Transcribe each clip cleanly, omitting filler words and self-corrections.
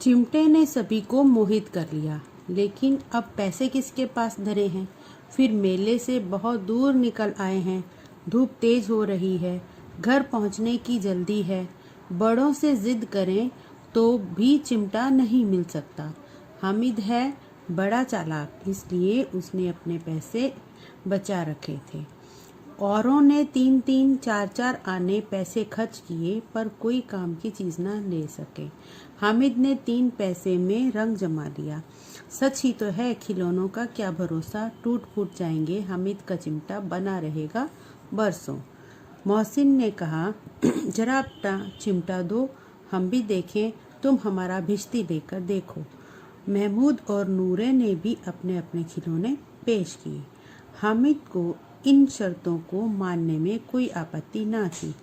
चिमटे ने सभी को मोहित कर लिया, लेकिन अब पैसे किसके पास धरे हैं। फिर मेले से बहुत दूर निकल आए हैं। धूप तेज हो रही है, घर पहुंचने की जल्दी है। बड़ों से जिद करें तो भी चिमटा नहीं मिल सकता। हामिद है बड़ा चालाक, इसलिए उसने अपने पैसे बचा रखे थे। औरों ने 3-3, 4-4 आने पैसे खर्च किए, पर कोई काम की चीज न ले सके। हामिद ने 3 पैसे में रंग जमा लिया। सच ही तो है, खिलौनों का क्या भरोसा, टूट फूट जाएंगे। हामिद का चिमटा बना रहेगा बरसों। मोहसिन ने कहा, जरा अपना चिमटा दो, हम भी देखें। तुम हमारा भिश्ती लेकर देखो। महमूद और नूरे ने भी अपने अपने खिलौने पेश किए। हामिद को इन शर्तों को मानने में कोई आपत्ति न थी।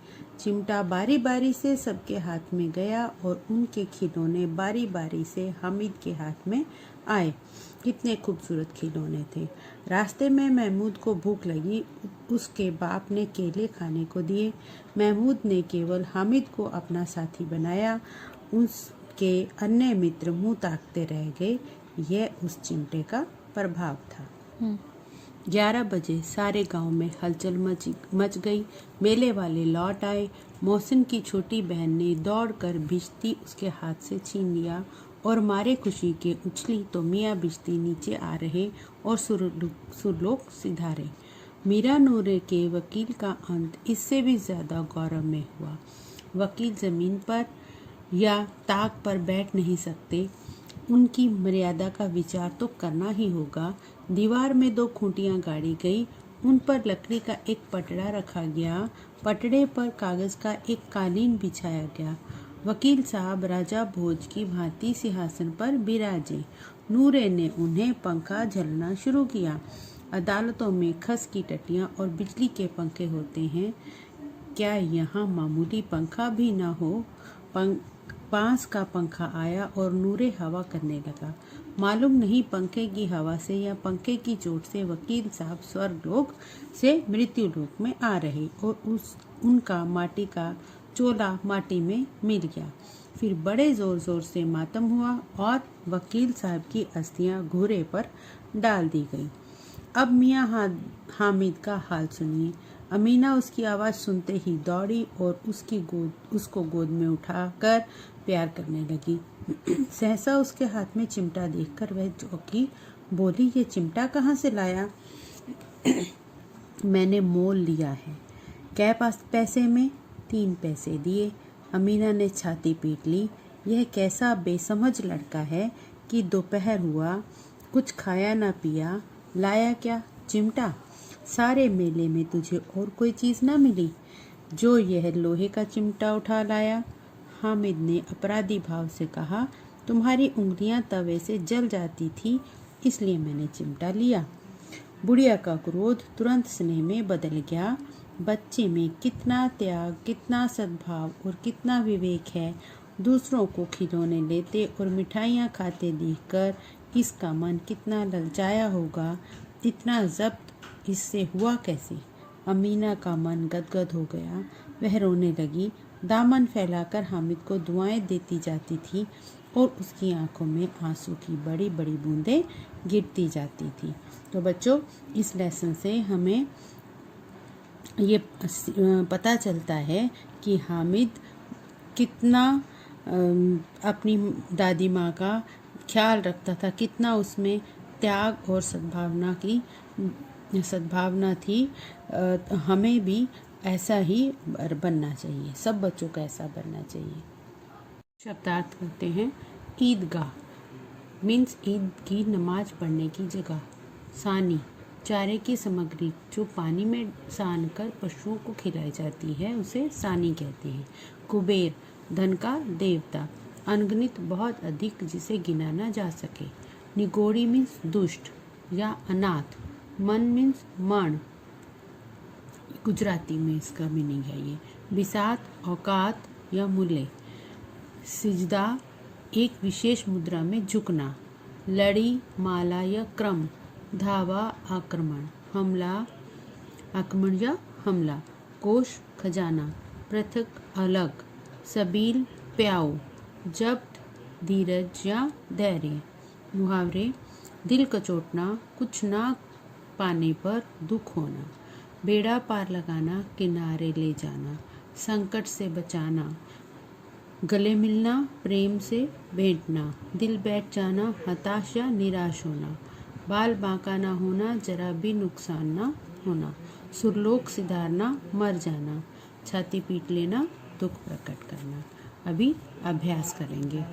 चिमटा बारी बारी से सबके हाथ में गया और उनके खिलौने बारी बारी से हामिद के हाथ में आए। कितने खूबसूरत खिलौने थे। रास्ते में महमूद को भूख लगी, उसके बाप ने केले खाने को दिए। महमूद ने केवल हामिद को अपना साथी बनाया। उसके अन्य मित्र मुंह ताकते रह गए। यह उस चिमटे का प्रभाव था। 11 बजे सारे गांव में हलचल मच गई। मेले वाले लौट आए। मोहसिन की छोटी बहन ने दौड़कर भिश्ती उसके हाथ से छीन लिया और मारे खुशी के उछली तो मियाँ भिश्ती नीचे आ रहे और सुरलोक सिधारे। मीरा नूरे के वकील का अंत इससे भी ज्यादा गौरव में हुआ। वकील जमीन पर या ताक पर बैठ नहीं सकते, उनकी मर्यादा का विचार तो करना ही होगा। दीवार में 2 खूंटियां गाड़ी गई, उन पर लकड़ी का एक पटड़ा रखा गया। पटड़े पर कागज का एक कालीन बिछाया गया। वकील साहब राजा भोज की भांति सिंहासन पर बिराजे। नूरे ने उन्हें पंखा झलना शुरू किया। अदालतों में खस की टटियां और बिजली के पंखे होते हैं, क्या यहाँ मामूली पंखा भी न हो। बांस का पंखा आया और नूरे हवा करने लगा। मालूम नहीं पंखे की हवा से या पंखे की चोट से वकील साहब स्वर्गलोक से मृत्यु लोक में आ रहे और उनका माटी का चोला माटी में मिल गया। फिर बड़े जोर जोर से मातम हुआ और वकील साहब की अस्थियां घोड़े पर डाल दी गई। अब मियाँ हामिद का हाल सुनिए। अमीना उसकी आवाज़ सुनते ही दौड़ी और उसको गोद में उठाकर प्यार करने लगी। सहसा उसके हाथ में चिमटा देखकर वह चौंकी। बोली, ये चिमटा कहाँ से लाया? मैंने मोल लिया है। क्या पैसे में? 3 पैसे दिए। अमीना ने छाती पीट ली। यह कैसा बेसमझ लड़का है कि दोपहर हुआ, कुछ खाया ना पिया, लाया क्या? चिमटा। सारे मेले में तुझे और कोई चीज ना मिली जो यह लोहे का चिमटा उठा लाया? हामिद ने अपराधी भाव से कहा, तुम्हारी उंगलियां तवे से जल जाती थी, इसलिए मैंने चिमटा लिया। बुढ़िया का क्रोध तुरंत स्नेह में बदल गया। बच्चे में कितना त्याग, कितना सद्भाव और कितना विवेक है। दूसरों को खिलौने लेते और मिठाइयाँ खाते देखकर इसका मन कितना ललचाया होगा। इतना जब्त इससे हुआ कैसे? अमीना का मन गदगद हो गया। वह रोने लगी। दामन फैलाकर हामिद को दुआएं देती जाती थी और उसकी आंखों में आंसू की बड़ी बड़ी बूंदें गिरती जाती थी। तो बच्चों, इस लेसन से हमें ये पता चलता है कि हामिद कितना अपनी दादी माँ का ख्याल रखता था, कितना उसमें त्याग और सद्भावना थी। हमें भी ऐसा ही बनना चाहिए, सब बच्चों को ऐसा बनना चाहिए। शब्दार्थ करते हैं। ईदगाह मीन्स ईद की नमाज पढ़ने की जगह। सानी चारे की सामग्री जो पानी में सान कर पशुओं को खिलाई जाती है, उसे सानी कहते हैं। कुबेर धन का देवता। अनगिनत बहुत अधिक जिसे गिना ना जा सके। निगोड़ी मीन्स दुष्ट या अनाथ। मन मीन्स मण, गुजराती में इसका मीनिंग है ये। बिसात औकात या मूल्य। सिजदा एक विशेष मुद्रा में झुकना। लड़ी माला या क्रम। धावा आक्रमण। हमला आक्रमण या हमला। कोष खजाना। पृथक अलग। सबील प्याऊ। जब्त धीरज या धैर्य। मुहावरे, दिल कचोटना, कुछ ना पाने पर दुख होना, बेड़ा पार लगाना, किनारे ले जाना, संकट से बचाना, गले मिलना, प्रेम से भेंटना, दिल बैठ जाना, हताश या निराश होना, बाल बांका ना होना, जरा भी नुकसान ना होना, सुरलोक सिधारना, मर जाना, छाती पीट लेना, दुख प्रकट करना। अभी अभ्यास करेंगे।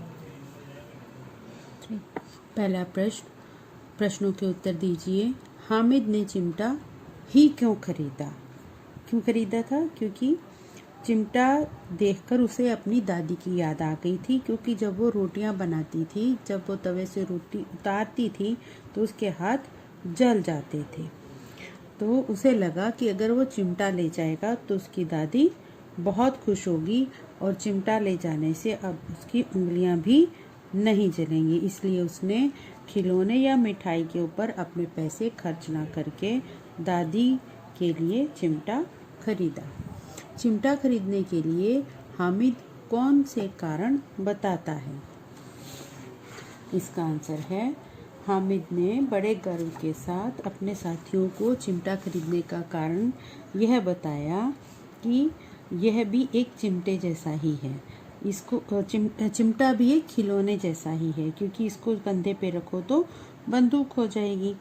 पहला प्रश्न, प्रश्नों के उत्तर दीजिए। हामिद ने चिमटा ही क्यों खरीदा? क्यों खरीदा था? क्योंकि चिमटा देखकर उसे अपनी दादी की याद आ गई थी, क्योंकि जब वो रोटियां बनाती थी, जब वो तवे से रोटी उतारती थी तो उसके हाथ जल जाते थे। तो उसे लगा कि अगर वो चिमटा ले जाएगा तो उसकी दादी बहुत खुश होगी और चिमटा ले जाने से अब उसकी उंगलियां भी नहीं जलेंगी। इसलिए उसने खिलौने या मिठाई के ऊपर अपने पैसे खर्च ना करके दादी के लिए चिमटा खरीदा। चिमटा खरीदने के लिए हामिद कौन से कारण बताता है? इसका आंसर है, हामिद ने बड़े गर्व के साथ अपने साथियों को चिमटा खरीदने का कारण यह बताया कि यह भी एक चिमटे जैसा ही है। इसको चिमटा भी एक खिलौने जैसा ही है, क्योंकि इसको कंधे पे रखो तो बंदूक हो जाएगी,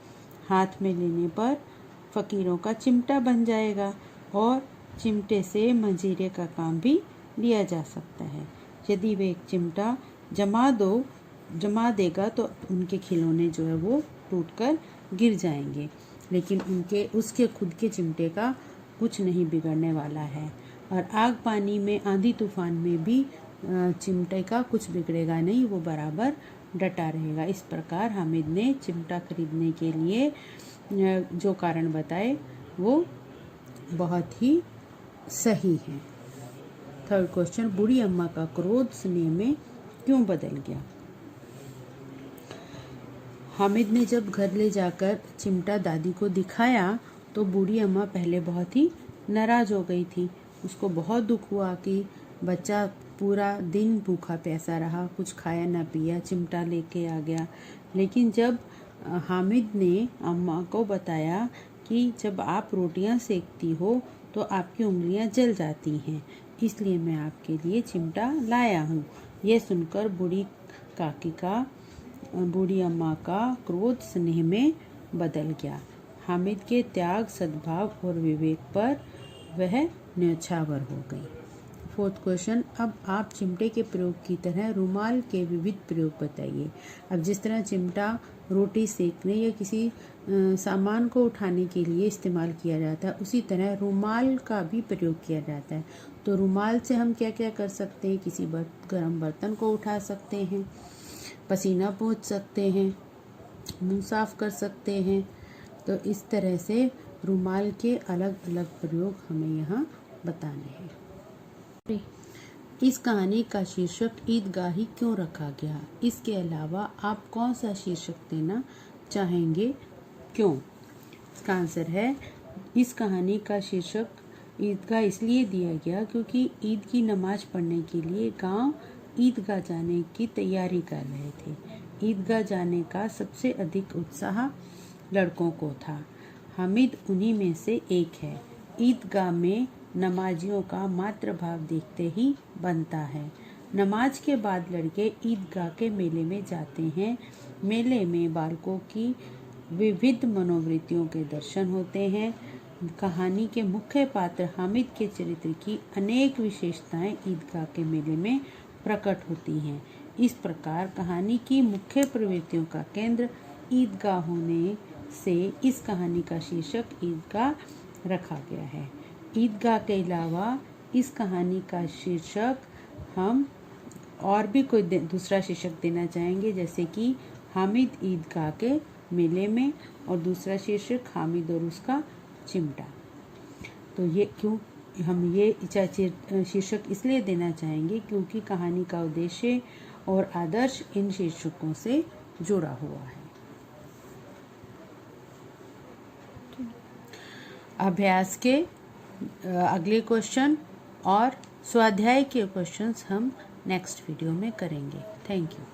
हाथ में लेने पर फकीरों का चिमटा बन जाएगा और चिमटे से मंजीरे का काम भी लिया जा सकता है। यदि वे एक चिमटा जमा देगा तो उनके खिलौने जो है वो टूटकर गिर जाएंगे, लेकिन उसके खुद के चिमटे का कुछ नहीं बिगड़ने वाला है। और आग पानी में, आंधी तूफान में भी चिमटे का कुछ बिगड़ेगा नहीं, वो बराबर डटा रहेगा। इस प्रकार हामिद ने चिमटा खरीदने के लिए जो कारण बताए वो बहुत ही सही है। थर्ड क्वेश्चन, बूढ़ी अम्मा का क्रोध स्नेह में क्यों बदल गया? हामिद ने जब घर ले जाकर चिमटा दादी को दिखाया तो बूढ़ी अम्मा पहले बहुत ही नाराज हो गई थी। उसको बहुत दुख हुआ कि बच्चा पूरा दिन भूखा प्यासा रहा, कुछ खाया ना पिया, चिमटा लेके आ गया। लेकिन जब हामिद ने अम्मा को बताया कि जब आप रोटियां सेकती हो तो आपकी उंगलियां जल जाती हैं, इसलिए मैं आपके लिए चिमटा लाया हूँ। यह सुनकर बूढ़ी अम्मा का क्रोध स्नेह में बदल गया। हामिद के त्याग, सद्भाव और विवेक पर वह न्यौछावर हो गई। फोर्थ क्वेश्चन, अब आप चिमटे के प्रयोग की तरह रुमाल के विविध प्रयोग बताइए। अब जिस तरह चिमटा रोटी सेकने या किसी सामान को उठाने के लिए इस्तेमाल किया जाता है, उसी तरह रुमाल का भी प्रयोग किया जाता है। तो रुमाल से हम क्या क्या कर सकते हैं? किसी गर्म बर्तन को उठा सकते हैं, पसीना पोंछ सकते हैं, मुंह साफ कर सकते हैं। तो इस तरह से रुमाल के अलग अलग प्रयोग हमें यहाँ बताने हैं। इस कहानी का शीर्षक ईदगाही क्यों रखा गया? इसके अलावा आप कौन सा शीर्षक देना चाहेंगे, क्यों? इसका आंसर है, इस कहानी का शीर्षक ईदगाह इसलिए दिया गया क्योंकि ईद की नमाज पढ़ने के लिए गांव ईदगाह जाने की तैयारी कर रहे थे। ईदगाह जाने का सबसे अधिक उत्साह लड़कों को था। हामिद उन्हीं में से एक है। ईदगाह में नमाजियों का मातृभाव देखते ही बनता है। नमाज के बाद लड़के ईदगाह के मेले में जाते हैं। मेले में बालकों की विविध मनोवृत्तियों के दर्शन होते हैं। कहानी के मुख्य पात्र हामिद के चरित्र की अनेक विशेषताएं ईदगाह के मेले में प्रकट होती हैं। इस प्रकार कहानी की मुख्य प्रवृत्तियों का केंद्र ईदगाह होने से इस कहानी का शीर्षक ईदगाह रखा गया है। ईदगाह के अलावा इस कहानी का शीर्षक हम और भी कोई दूसरा शीर्षक देना चाहेंगे, जैसे कि हामिद ईदगाह के मेले में, और दूसरा शीर्षक हामिद और उसका चिमटा। तो ये क्यों हम ये शीर्षक इसलिए देना चाहेंगे क्योंकि कहानी का उद्देश्य और आदर्श इन शीर्षकों से जुड़ा हुआ है। अभ्यास के अगले क्वेश्चन और स्वाध्याय के क्वेश्चंस हम नेक्स्ट वीडियो में करेंगे। Thank you.